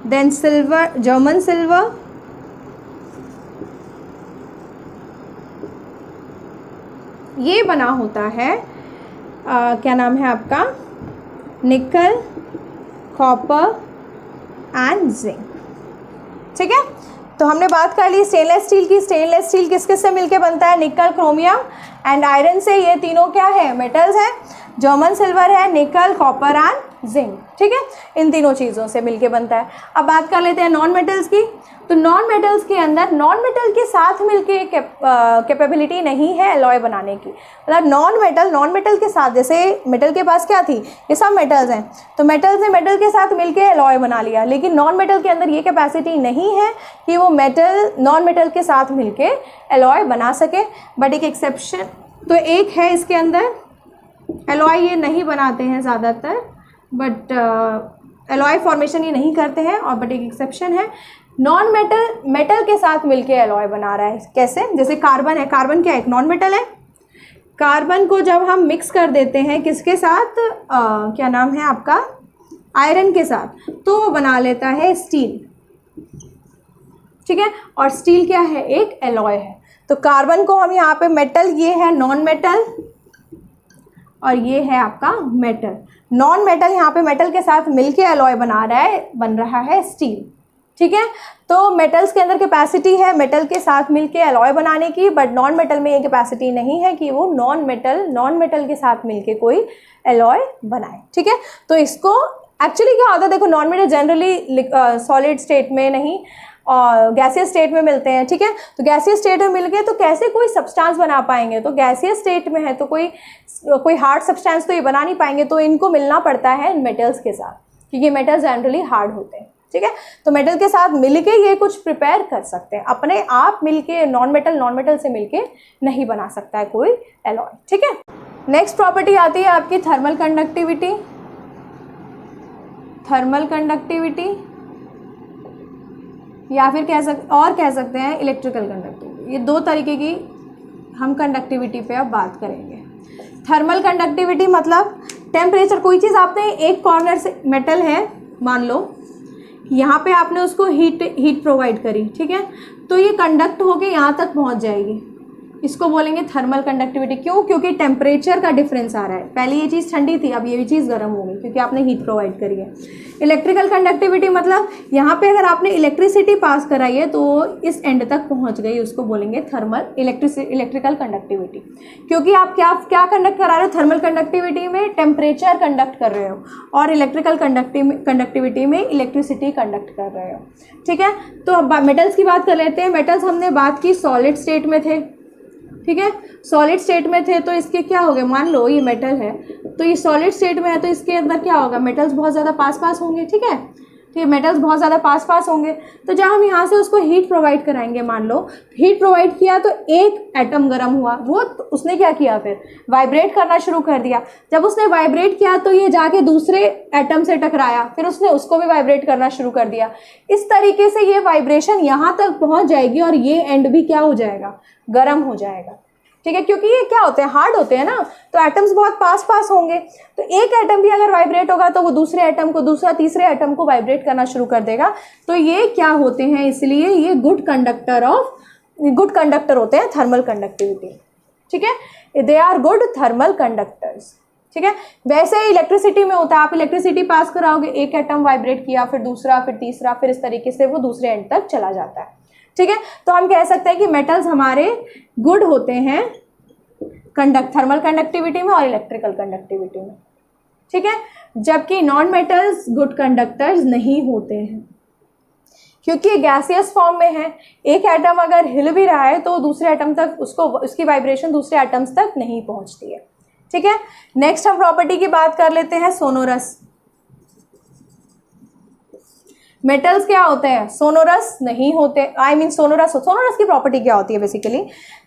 then silver, German silver, ये बना होता है क्या नाम है आपका? निकल, कॉपर एंड जिंक, ठीक है। तो हमने बात कर ली स्टेनलेस स्टील की। स्टेनलेस स्टील किस किस से मिलके बनता है? निकल, क्रोमियम एंड आयरन से। ये तीनों क्या है? मेटल्स हैं। जर्मन सिल्वर है, निकल, कॉपर एंड जिंक, ठीक है। इन तीनों चीज़ों से मिलके बनता है। अब बात कर लेते हैं नॉन मेटल्स की। तो नॉन मेटल्स के अंदर नॉन मेटल के साथ मिलके कैपेबिलिटी नहीं है एलॉय बनाने की, मतलब नॉन मेटल के साथ, जैसे मेटल के पास क्या थी? ये सब मेटल्स हैं, तो मेटल्स ने मेटल के साथ मिलके एलॉय बना लिया, लेकिन नॉन मेटल के अंदर ये कैपेसिटी नहीं है कि वो मेटल नॉन मेटल के साथ मिलके एलॉय बना सके। बट एक एक्सेप्शन तो एक है इसके अंदर, एलॉय ये नहीं बनाते हैं ज़्यादातर, बट एलॉय फॉर्मेशन ये नहीं करते हैं, और बट एक एक्सेप्शन है, नॉन मेटल के साथ मिलके एलॉय बना रहा है। कैसे? जैसे कार्बन है, कार्बन क्या है? एक नॉन मेटल है। कार्बन को जब हम मिक्स कर देते हैं किसके साथ? क्या नाम है आपका? आयरन के साथ, तो वो बना लेता है स्टील, ठीक है। और स्टील क्या है? एक एलॉय है। तो कार्बन को हम यहाँ पे मेटल, ये है नॉन मेटल और ये है आपका मेटल। नॉन मेटल यहाँ पे मेटल के साथ मिलके एलॉय बन रहा है स्टील, ठीक है। तो मेटल्स के अंदर कैपेसिटी है मेटल के साथ मिलके एलॉय बनाने की, बट नॉन मेटल में ये कैपेसिटी नहीं है कि वो नॉन मेटल के साथ मिलके कोई एलॉय बनाए, ठीक है। तो इसको एक्चुअली क्या होता है, देखो non metal generally solid state में नहीं और गैसियस स्टेट में मिलते हैं, ठीक है। तो गैसियस स्टेट में मिल गए तो कैसे कोई सब्सटेंस बना पाएंगे? तो गैसियस स्टेट में है तो कोई हार्ड सब्सटेंस तो ये बना नहीं पाएंगे, तो इनको मिलना पड़ता है मेटल्स के साथ, क्योंकि मेटल्स जनरली हार्ड होते हैं, ठीक है। तो मेटल के साथ मिलके ये कुछ प्रिपेयर कर सकते हैं, अपने आप मिलके नॉन मेटल से मिलके नहीं बना सकता है कोई एलॉय, ठीक है। नेक्स्ट प्रॉपर्टी आती है आपकी थर्मल कंडक्टिविटी। थर्मल कंडक्टिविटी या फिर कह सकते हैं इलेक्ट्रिकल कंडक्टिविटी। ये दो तरीके की हम कंडक्टिविटी पे अब बात करेंगे। थर्मल कंडक्टिविटी मतलब टेम्परेचर, कोई चीज़ आपने एक कॉर्नर से, मेटल है मान लो, यहाँ पे आपने उसको हीट प्रोवाइड करी, ठीक है, तो ये कंडक्ट होके यहाँ तक पहुँच जाएगी, इसको बोलेंगे थर्मल कंडक्टिविटी। क्यों? क्योंकि टेम्परेचर का डिफरेंस आ रहा है। पहले ये चीज़ ठंडी थी, अब ये चीज़ गर्म हो गई क्योंकि आपने हीट प्रोवाइड करी है। इलेक्ट्रिकल कंडक्टिविटी मतलब यहाँ पे अगर आपने इलेक्ट्रिसिटी पास कराई है तो इस एंड तक पहुँच गई, उसको बोलेंगे थर्मल इलेक्ट्रिकल कंडक्टिविटी। क्योंकि आप क्या कंडक्ट करा रहे हो? थर्मल कंडक्टिविटी में टेम्परेचर कंडक्ट कर रहे हो और इलेक्ट्रिकल कंडक्टिविटी में इलेक्ट्रिसिटी कंडक्ट कर रहे हो। ठीक है, तो अब मेटल्स की बात कर लेते हैं। मेटल्स हमने बात की सॉलिड स्टेट में थे। ठीक है, सॉलिड स्टेट में थे तो इसके क्या हो गए? मान लो ये मेटल है तो ये सॉलिड स्टेट में है तो इसके अंदर क्या होगा? मेटल्स बहुत ज़्यादा पास होंगे। ठीक है, तो ये मेटल्स बहुत ज़्यादा पास होंगे। तो जब हम यहाँ से उसको हीट प्रोवाइड कराएंगे, मान लो हीट प्रोवाइड किया तो एक एटम गर्म हुआ, वो उसने क्या किया? फिर वाइब्रेट करना शुरू कर दिया। जब उसने वाइब्रेट किया तो ये जाके दूसरे एटम से टकराया, फिर उसने उसको भी वाइब्रेट करना शुरू कर दिया। इस तरीके से ये वाइब्रेशन यहाँ तक पहुँच जाएगी और ये एंड भी क्या हो जाएगा? गर्म हो जाएगा। ठीक है, क्योंकि ये क्या होते हैं? हार्ड होते हैं ना, तो एटम्स बहुत पास होंगे। तो एक एटम भी अगर वाइब्रेट होगा तो वो दूसरे एटम को, दूसरा तीसरे एटम को वाइब्रेट करना शुरू कर देगा। तो ये क्या होते हैं? इसलिए ये गुड कंडक्टर होते हैं, थर्मल कंडक्टिविटी। ठीक है, they are good thermal conductors. ठीक है, वैसे ही इलेक्ट्रिसिटी में होता है। आप इलेक्ट्रिसिटी पास कराओगे, एक एटम वाइब्रेट किया, फिर दूसरा, फिर तीसरा, फिर इस तरीके से वो दूसरे एंड तक चला जाता है। ठीक है, तो हम कह सकते हैं कि मेटल्स हमारे गुड होते हैं थर्मल कंडक्टिविटी में और इलेक्ट्रिकल कंडक्टिविटी में। ठीक है, जबकि नॉन मेटल्स गुड कंडक्टर्स नहीं होते हैं क्योंकि ये गैसियस फॉर्म में है। एक एटम अगर हिल भी रहा है तो दूसरे एटम तक उसकी वाइब्रेशन दूसरे एटम्स तक नहीं पहुंचती है। ठीक है, नेक्स्ट हम प्रॉपर्टी की बात कर लेते हैं, सोनोरस। मेटल्स क्या होते हैं? सोनोरस नहीं होते। सोनोरस की प्रॉपर्टी क्या होती है? बेसिकली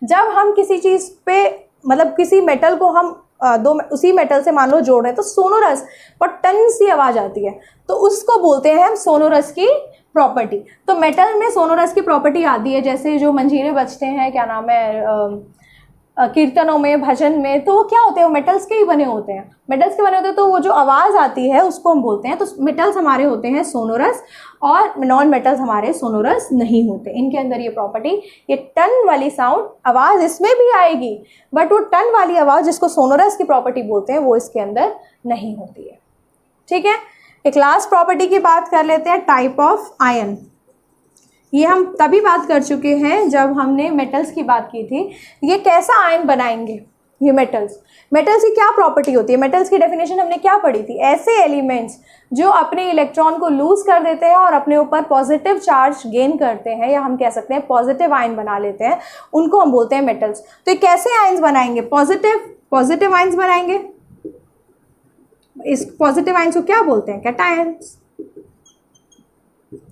जब हम किसी चीज़ पे, मतलब किसी मेटल को हम उसी मेटल से मान लो जोड़ रहे हैं तो सोनोरस पर टन सी आवाज़ आती है, तो उसको बोलते हैं हम सोनोरस की प्रॉपर्टी। तो मेटल में सोनोरस की प्रॉपर्टी आती है, जैसे जो मंजीरे बजते हैं, क्या नाम है, कीर्तनों में, भजन में, तो वो क्या होते हैं? वो मेटल्स के ही बने होते हैं। मेटल्स के बने होते हैं तो वो जो आवाज़ आती है उसको हम बोलते हैं। तो मेटल्स हमारे होते हैं सोनोरस और नॉन मेटल्स हमारे सोनोरस नहीं होते। इनके अंदर ये प्रॉपर्टी, ये टन वाली साउंड आवाज़ इसमें भी आएगी, बट वो टन वाली आवाज़ जिसको सोनोरस की प्रॉपर्टी बोलते हैं वो इसके अंदर नहीं होती है। ठीक है, एक लास्ट प्रॉपर्टी की बात कर लेते हैं, टाइप ऑफ आयन। ये हम तभी बात कर चुके हैं जब हमने मेटल्स की बात की थी। ये कैसा आयन बनाएंगे? ये मेटल्स की क्या प्रॉपर्टी होती है? मेटल्स की डेफिनेशन हमने क्या पढ़ी थी? ऐसे एलिमेंट्स जो अपने इलेक्ट्रॉन को लूज कर देते हैं और अपने ऊपर पॉजिटिव चार्ज गेन करते हैं, या हम कह सकते हैं पॉजिटिव आयन बना लेते हैं, उनको हम बोलते हैं मेटल्स। तो ये कैसे आयन्स बनाएंगे? पॉजिटिव आयन्स बनाएंगे। इस पॉजिटिव आयन्स को क्या बोलते हैं? कैटायंस।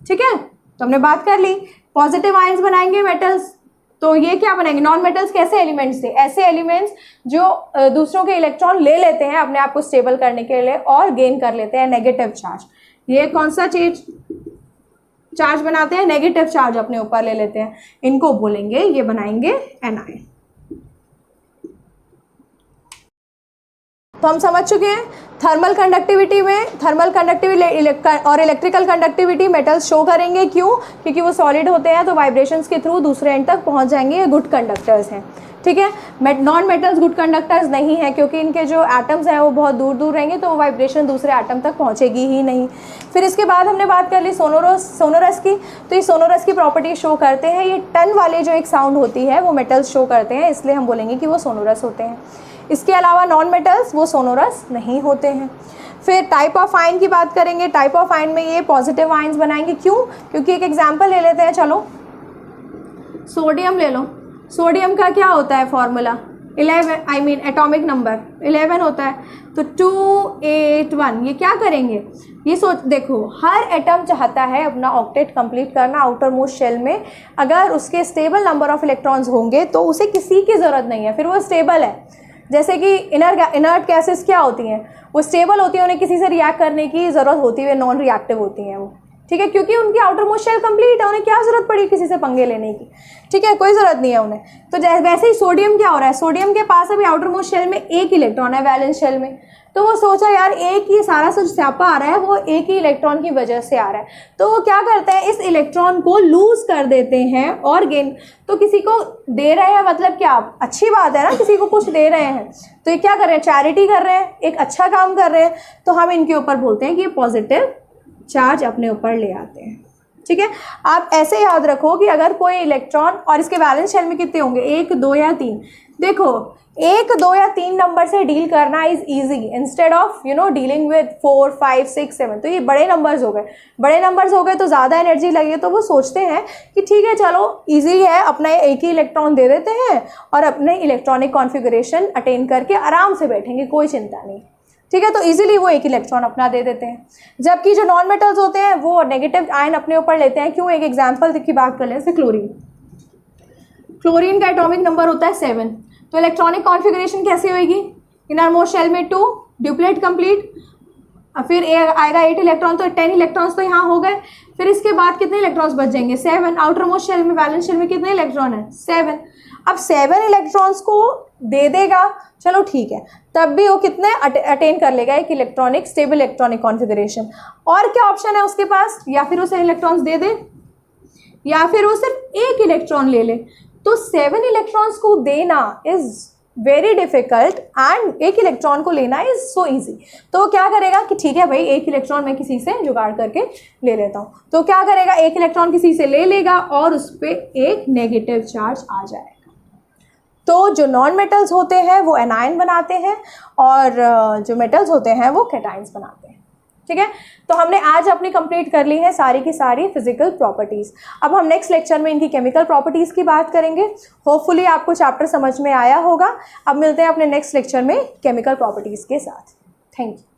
ठीक है, तो हमने बात कर ली, पॉजिटिव आयंस बनाएंगे मेटल्स। तो ये क्या बनाएंगे? नॉन मेटल्स कैसे एलिमेंट्स थे? ऐसे एलिमेंट्स जो दूसरों के इलेक्ट्रॉन ले लेते हैं अपने आप को स्टेबल करने के लिए और गेन कर लेते हैं नेगेटिव चार्ज। ये कौन सा चार्ज बनाते हैं? नेगेटिव चार्ज अपने ऊपर ले लेते हैं, इनको बोलेंगे, ये बनाएंगे एनायन। तो हम समझ चुके हैं थर्मल कंडक्टिविटी और इलेक्ट्रिकल कंडक्टिविटी मेटल्स शो करेंगे। क्यों? क्योंकि वो सॉलिड होते हैं तो वाइब्रेशंस के थ्रू दूसरे एंड तक पहुंच जाएंगे, ये गुड कंडक्टर्स हैं। ठीक है, नॉन मेटल्स गुड कंडक्टर्स नहीं है क्योंकि इनके जो एटम्स हैं वो बहुत दूर रहेंगे, तो वो वाइब्रेशन दूसरे एटम तक पहुंचेगी ही नहीं। फिर इसके बाद हमने बात कर ली सोनोरस की। तो ये सोनोरस की प्रॉपर्टी शो करते हैं, ये टन वाले जो एक साउंड होती है वो मेटल्स शो करते हैं, इसलिए हम बोलेंगे कि वो सोनोरस होते हैं। इसके अलावा नॉन मेटल्स वो सोनोरस नहीं होते हैं। फिर टाइप ऑफ आयन की बात करेंगे। टाइप ऑफ आयन में ये पॉजिटिव आयन्स बनाएंगे। क्यों? क्योंकि एक एग्जांपल ले लेते हैं, चलो सोडियम ले लो। सोडियम का क्या होता है फॉर्मूला? 11, एटॉमिक नंबर 11 होता है, तो 281। ये क्या करेंगे? ये देखो, हर एटम चाहता है अपना ऑक्टेट कंप्लीट करना आउटर मोस्ट शेल में। अगर उसके स्टेबल नंबर ऑफ इलेक्ट्रॉन्स होंगे तो उसे किसी की ज़रूरत नहीं है, फिर वो स्टेबल है। जैसे कि इनर्ट गैसेस क्या होती हैं? वो स्टेबल होती हैं, उन्हें किसी से रिएक्ट करने की ज़रूरत होती है, नॉन रिएक्टिव होती हैं वो। ठीक है, क्योंकि उनकी आउटर मोस्ट शेल कंप्लीट है, उन्हें क्या जरूरत पड़ी किसी से पंगे लेने की, ठीक है, कोई ज़रूरत नहीं है उन्हें। तो वैसे ही सोडियम क्या हो रहा है, सोडियम के पास अभी आउटर मोस्ट शेल में एक इलेक्ट्रॉन है वैलेंस शेल में, तो वो सोचा यार एक ही सारा जो स्यापा आ रहा है वो एक ही इलेक्ट्रॉन की वजह से आ रहा है, तो वो क्या करते हैं इस इलेक्ट्रॉन को लूज कर देते हैं और गेन, तो किसी को दे रहे हैं मतलब क्या अच्छी बात है ना, किसी को कुछ दे रहे हैं, तो ये क्या कर रहे हैं, चैरिटी कर रहे हैं, एक अच्छा काम कर रहे हैं, तो हम इनके ऊपर बोलते हैं कि ये पॉजिटिव चार्ज अपने ऊपर ले आते हैं। ठीक है, आप ऐसे याद रखो कि अगर कोई इलेक्ट्रॉन, और इसके वैलेंस शेल में कितने होंगे, 1 2 या 3, देखो 1 2 या 3 नंबर से डील करना is easy instead of dealing with 4 5 6 7, तो ये बड़े नंबर्स हो गए, बड़े नंबर्स हो गए तो ज़्यादा एनर्जी लगे, तो वो सोचते हैं कि ठीक है चलो इजी है, अपना एक ही इलेक्ट्रॉन दे देते हैं और अपने इलेक्ट्रॉनिक कॉन्फ़िगरेशन अटेन करके आराम से बैठेंगे, कोई चिंता नहीं। ठीक है, तो इजीली वो एक इलेक्ट्रॉन अपना दे देते हैं, जबकि जो नॉन मेटल्स होते हैं वो नेगेटिव आयन अपने ऊपर लेते हैं। क्यों, एक एग्जांपल की बात कर लें, जैसे क्लोरीन, क्लोरीन का एटॉमिक नंबर होता है 7, तो इलेक्ट्रॉनिक कॉन्फ़िगरेशन कैसे होगी, इनरमोस्ट शेल में 2 ड्यूप्लेट कंप्लीट, फिर आएगा 8 इलेक्ट्रॉन, तो 10 इलेक्ट्रॉन्स तो यहाँ हो गए, फिर इसके बाद कितने इलेक्ट्रॉन्स बच जाएंगे, 7, आउटर मोस्ट शेल में वैलेंस शेल में कितने इलेक्ट्रॉन है, 7, अब 7 इलेक्ट्रॉन्स को दे देगा, चलो ठीक है, तब भी वो कितने अटेन कर लेगा, एक इलेक्ट्रॉनिक स्टेबल इलेक्ट्रॉनिक कॉन्फ़िगरेशन। और क्या ऑप्शन है उसके पास, या फिर उसे इलेक्ट्रॉन्स दे दे या फिर वो सिर्फ एक इलेक्ट्रॉन ले ले, तो 7 इलेक्ट्रॉन्स को देना इज वेरी डिफिकल्ट एंड एक इलेक्ट्रॉन को लेना इज सो इजी। तो वो क्या करेगा कि ठीक है भाई एक इलेक्ट्रॉन मैं किसी से जुगाड़ करके ले लेता हूँ, तो क्या करेगा, एक इलेक्ट्रॉन किसी से ले लेगा और उस पर एक नेगेटिव चार्ज आ जाएगा। तो जो नॉन मेटल्स होते हैं वो एनायन बनाते हैं और जो मेटल्स होते हैं वो कैटायंस बनाते हैं। ठीक है, तो हमने आज अपनी कंप्लीट कर ली है सारी की सारी फिजिकल प्रॉपर्टीज़। अब हम नेक्स्ट लेक्चर में इनकी केमिकल प्रॉपर्टीज़ की बात करेंगे। होपफुली आपको चैप्टर समझ में आया होगा। अब मिलते हैं अपने नेक्स्ट लेक्चर में केमिकल प्रॉपर्टीज़ के साथ। Thank you.